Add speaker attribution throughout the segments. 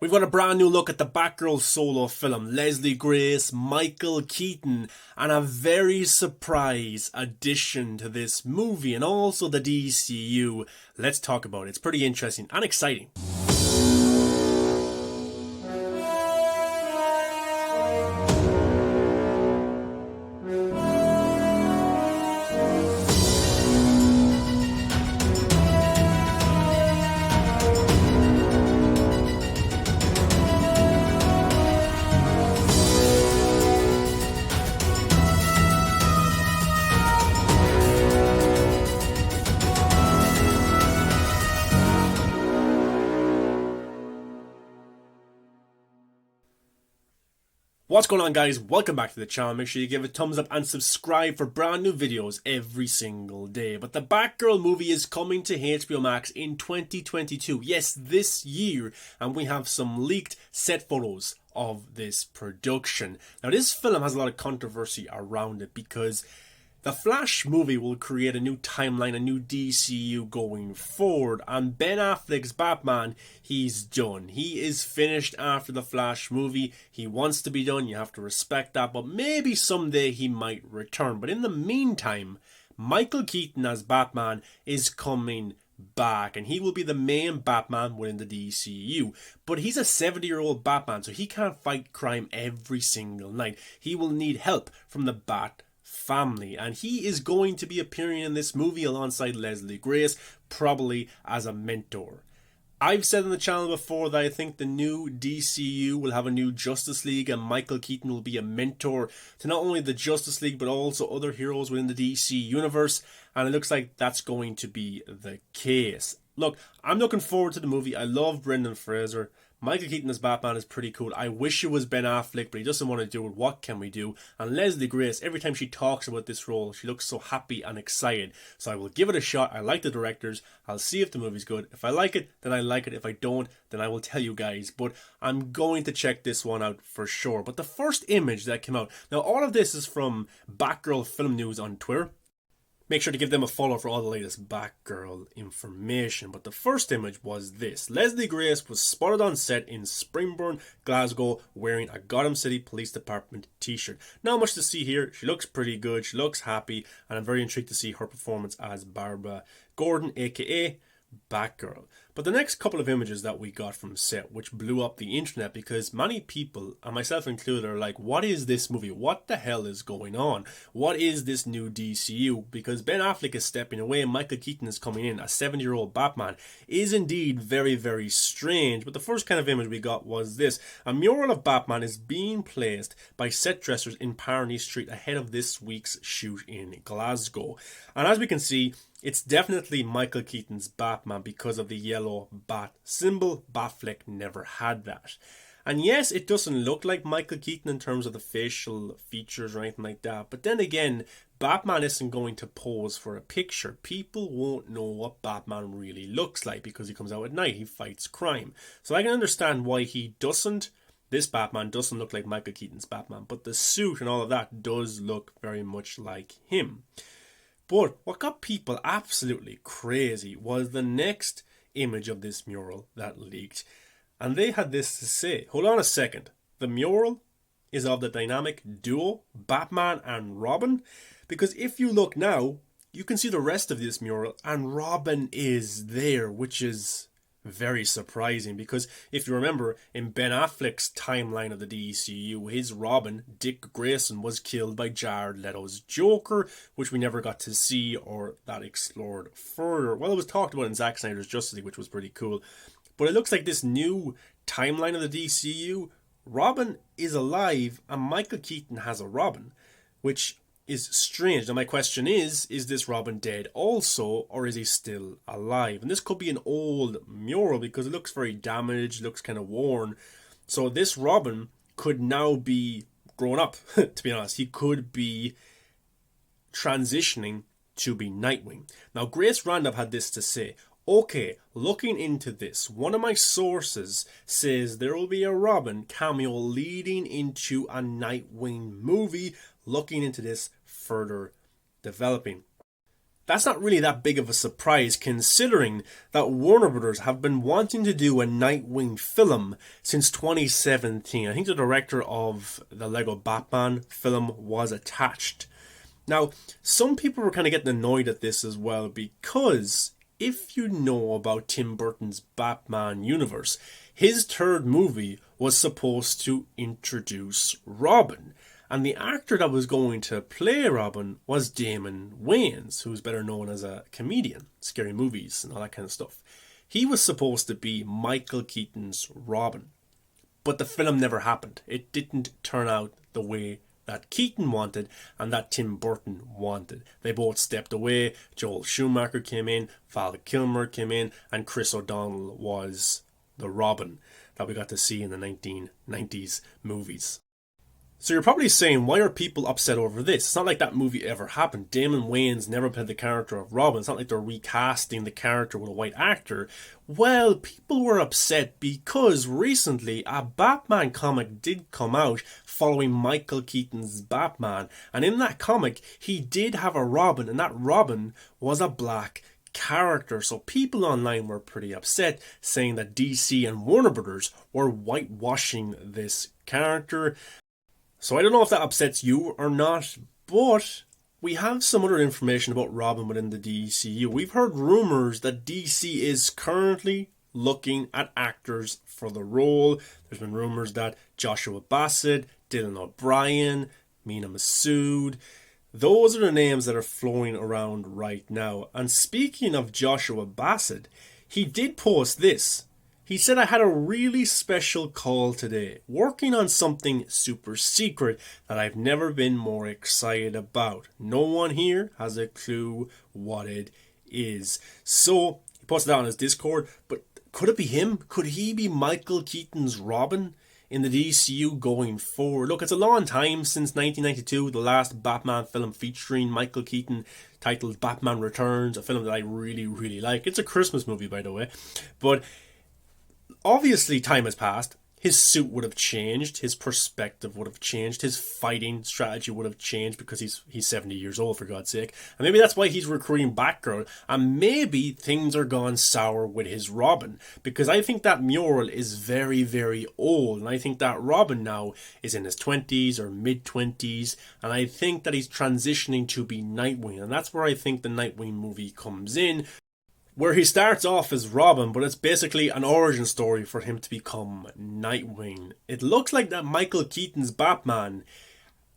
Speaker 1: We've got a brand new look at the Batgirl solo film, Leslie Grace, Michael Keaton, and a very surprise addition to this movie and also the DCEU. Let's talk about it. It's pretty interesting and exciting. What's going on, guys? Welcome back to the channel. Make sure you give a thumbs up and subscribe for brand new videos every single day. But the Batgirl movie is coming to HBO Max in 2022. Yes, this year. And we have some leaked set photos of this production. Now, this film has a lot of controversy around it because the Flash movie will create a new timeline, a new DCU going forward, and Ben Affleck's Batman, he's done. He is finished after the Flash movie. He wants to be done, you have to respect that, but maybe someday he might return. But in the meantime, Michael Keaton as Batman is coming back, and he will be the main Batman within the DCU. But he's a 70-year-old Batman, so he can't fight crime every single night. He will need help from the Bat family, and he is going to be appearing in this movie alongside Leslie Grace, probably as a mentor. I've said on the channel before that I think the new DCU will have a new Justice League, and Michael Keaton will be a mentor to not only the Justice League but also other heroes within the DC universe, and it looks like that's going to be the case. Look, I'm looking forward to the movie. I love Brendan Fraser. Michael Keaton as Batman is pretty cool. I wish it was Ben Affleck, but he doesn't want to do it. What can we do? And Leslie Grace, every time she talks about this role, she looks so happy and excited. So I will give it a shot. I like the directors. I'll see if the movie's good. If I like it, then I like it. If I don't, then I will tell you guys. But I'm going to check this one out for sure. But the first image that came out, now all of this is from Batgirl Film News on Twitter. Make sure to give them a follow for all the latest Batgirl information. But the first image was this. Leslie Grace was spotted on set in Springburn, Glasgow, wearing a Gotham City Police Department t-shirt. Not much to see here. She looks pretty good. She looks happy. And I'm very intrigued to see her performance as Barbara Gordon, aka Batgirl. But the next couple of images that we got from set, which blew up the internet because many people, and myself included, are like, what is this movie? What the hell is going on? What is this new DCU? Because Ben Affleck is stepping away and Michael Keaton is coming in. A 70-year-old Batman is indeed very, very strange. But the first kind of image we got was this. A mural of Batman is being placed by set dressers in Parney Street ahead of this week's shoot in Glasgow. And as we can see, it's definitely Michael Keaton's Batman because of the yellow bat symbol. Batfleck never had that. And yes, it doesn't look like Michael Keaton in terms of the facial features or anything like that. But then again, Batman isn't going to pose for a picture. People won't know what Batman really looks like because he comes out at night. He fights crime. So I can understand why this Batman doesn't look like Michael Keaton's Batman. But the suit and all of that does look very much like him. But what got people absolutely crazy was the next image of this mural that leaked. And they had this to say. Hold on a second. The mural is of the dynamic duo Batman and Robin. Because if you look now, you can see the rest of this mural and Robin is there, which is very surprising, because if you remember, in Ben Affleck's timeline of the DCU, his Robin, Dick Grayson, was killed by Jared Leto's Joker, which we never got to see or that explored further. Well, it was talked about in Zack Snyder's Justice League, which was pretty cool. But it looks like this new timeline of the DCU, Robin is alive and Michael Keaton has a Robin, which is strange. Now my question is this Robin dead also, or is he still alive? And this could be an old mural because it looks very damaged, looks kind of worn. So this Robin could now be grown up, to be honest. He could be transitioning to be Nightwing. Now Grace Randolph had this to say. Okay, looking into this, one of my sources says there will be a Robin cameo leading into a Nightwing movie. Looking into this further developing. That's not really that big of a surprise considering that Warner Brothers have been wanting to do a Nightwing film since 2017. I think the director of the Lego Batman film was attached. Now, some people were kind of getting annoyed at this as well because if you know about Tim Burton's Batman universe, his third movie was supposed to introduce Robin. And the actor that was going to play Robin was Damon Wayans, who's better known as a comedian, scary movies and all that kind of stuff. He was supposed to be Michael Keaton's Robin. But the film never happened. It didn't turn out the way that Keaton wanted and that Tim Burton wanted. They both stepped away. Joel Schumacher came in, Val Kilmer came in, and Chris O'Donnell was the Robin that we got to see in the 1990s movies. So you're probably saying, why are people upset over this? It's not like that movie ever happened. Damon Wayans never played the character of Robin. It's not like they're recasting the character with a white actor. Well, people were upset because recently a Batman comic did come out following Michael Keaton's Batman. And in that comic, he did have a Robin, and that Robin was a black character. So people online were pretty upset, saying that DC and Warner Brothers were whitewashing this character. So I don't know if that upsets you or not, but we have some other information about Robin within the DCEU. We've heard rumours that DC is currently looking at actors for the role. There's been rumours that Joshua Bassett, Dylan O'Brien, Mina Massoud, those are the names that are flowing around right now. And speaking of Joshua Bassett, he did post this. He said, I had a really special call today, working on something super secret that I've never been more excited about. No one here has a clue what it is. So, he posted that on his Discord, but could it be him? Could he be Michael Keaton's Robin in the DCU going forward? Look, it's a long time since 1992, the last Batman film featuring Michael Keaton, titled Batman Returns, a film that I really, really like. It's a Christmas movie, by the way, but obviously, time has passed. His suit would have changed. His perspective would have changed. His fighting strategy would have changed because he's 70 years old, for God's sake. And maybe that's why he's recruiting Batgirl. And maybe things are gone sour with his Robin. Because I think that mural is very, very old. And I think that Robin now is in his 20s or mid-20s. And I think that he's transitioning to be Nightwing. And that's where I think the Nightwing movie comes in, where he starts off as Robin, but it's basically an origin story for him to become Nightwing. It looks like that Michael Keaton's Batman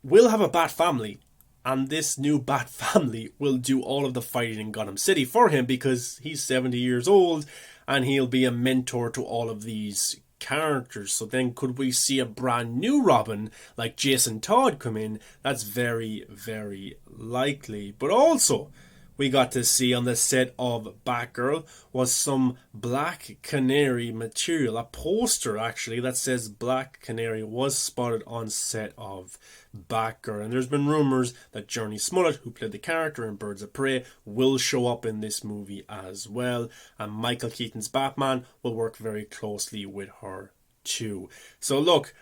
Speaker 1: will have a Bat family, and this new Bat family will do all of the fighting in Gotham City for him because he's 70 years old and he'll be a mentor to all of these characters. So then could we see a brand new Robin like Jason Todd come in? That's very, very likely. But also, we got to see on the set of Batgirl was some Black Canary material. A poster, actually, that says Black Canary was spotted on set of Batgirl. And there's been rumours that Journey Smollett, who played the character in Birds of Prey, will show up in this movie as well. And Michael Keaton's Batman will work very closely with her too. So look,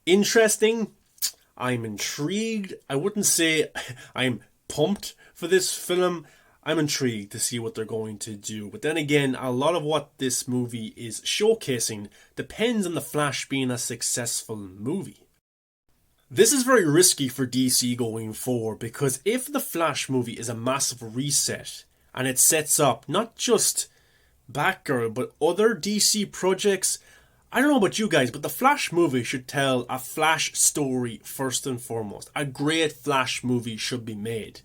Speaker 1: interesting. I'm intrigued. I wouldn't say I'm pumped for this film. I'm intrigued to see what they're going to do. But then again, a lot of what this movie is showcasing depends on The Flash being a successful movie. This is very risky for DC going forward, because if The Flash movie is a massive reset and it sets up not just Batgirl but other DC projects, I don't know about you guys, but The Flash movie should tell a Flash story first and foremost. A great Flash movie should be made.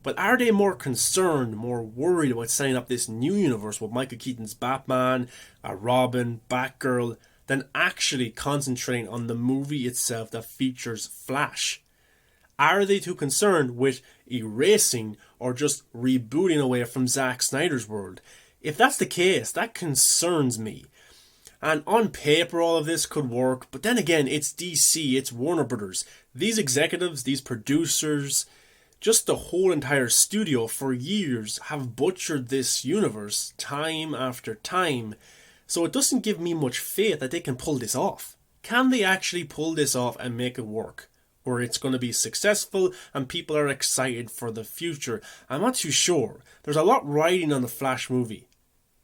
Speaker 1: But are they more concerned, more worried about setting up this new universe with Michael Keaton's Batman, Robin, Batgirl, than actually concentrating on the movie itself that features Flash? Are they too concerned with erasing or just rebooting away from Zack Snyder's world? If that's the case, that concerns me. And on paper, all of this could work, but then again, it's DC, it's Warner Brothers. These executives, these producers, just the whole entire studio for years have butchered this universe time after time. So it doesn't give me much faith that they can pull this off. Can they actually pull this off and make it work? or it's going to be successful and people are excited for the future. I'm not too sure. There's a lot riding on the Flash movie.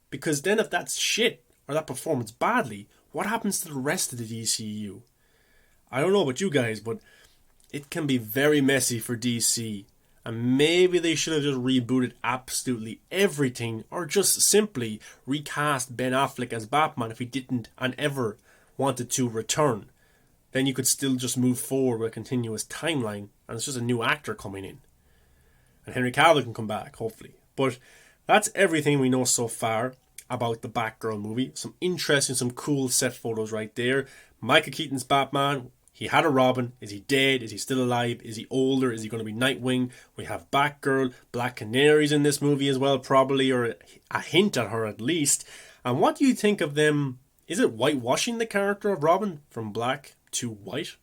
Speaker 1: Because then if that's shit, or that performance badly, what happens to the rest of the DCEU? I don't know about you guys, but it can be very messy for DC. And maybe they should have just rebooted absolutely everything, or just simply recast Ben Affleck as Batman if he didn't and ever wanted to return. Then you could still just move forward with a continuous timeline, and it's just a new actor coming in. And Henry Cavill can come back, hopefully. But that's everything we know so far about the Batgirl movie. Some interesting, some cool set photos right there. Michael Keaton's Batman. He had a Robin. Is he dead? Is he still alive? Is he older? Is he going to be Nightwing? We have Batgirl. Black Canary's in this movie as well, probably, or a hint at her at least. And what do you think of them? Is it whitewashing the character of Robin from black to white?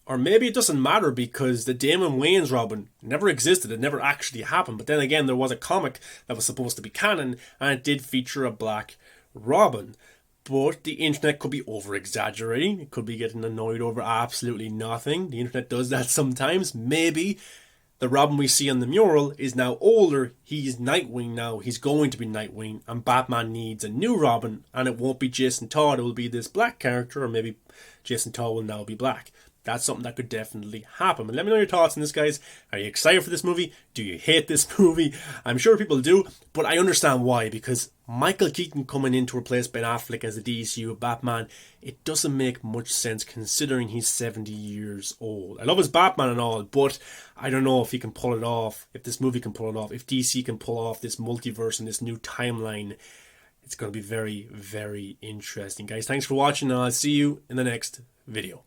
Speaker 1: Or maybe it doesn't matter because the Damon Wayans Robin never existed. It never actually happened. But then again, there was a comic that was supposed to be canon, and it did feature a black Robin. But the internet could be over-exaggerating. It could be getting annoyed over absolutely nothing. The internet does that sometimes. Maybe the Robin we see on the mural is now older. He's Nightwing now. He's going to be Nightwing. And Batman needs a new Robin. And it won't be Jason Todd. It will be this black character. Or maybe Jason Todd will now be black. That's something that could definitely happen. But let me know your thoughts on this, guys. Are you excited for this movie? Do you hate this movie? I'm sure people do, but I understand why. Because Michael Keaton coming in to replace Ben Affleck as the DCU Batman, it doesn't make much sense considering he's 70 years old. I love his Batman and all, but I don't know if he can pull it off. If this movie can pull it off. If DC can pull off this multiverse and this new timeline. It's going to be very, very interesting. Guys, thanks for watching. I'll see you in the next video.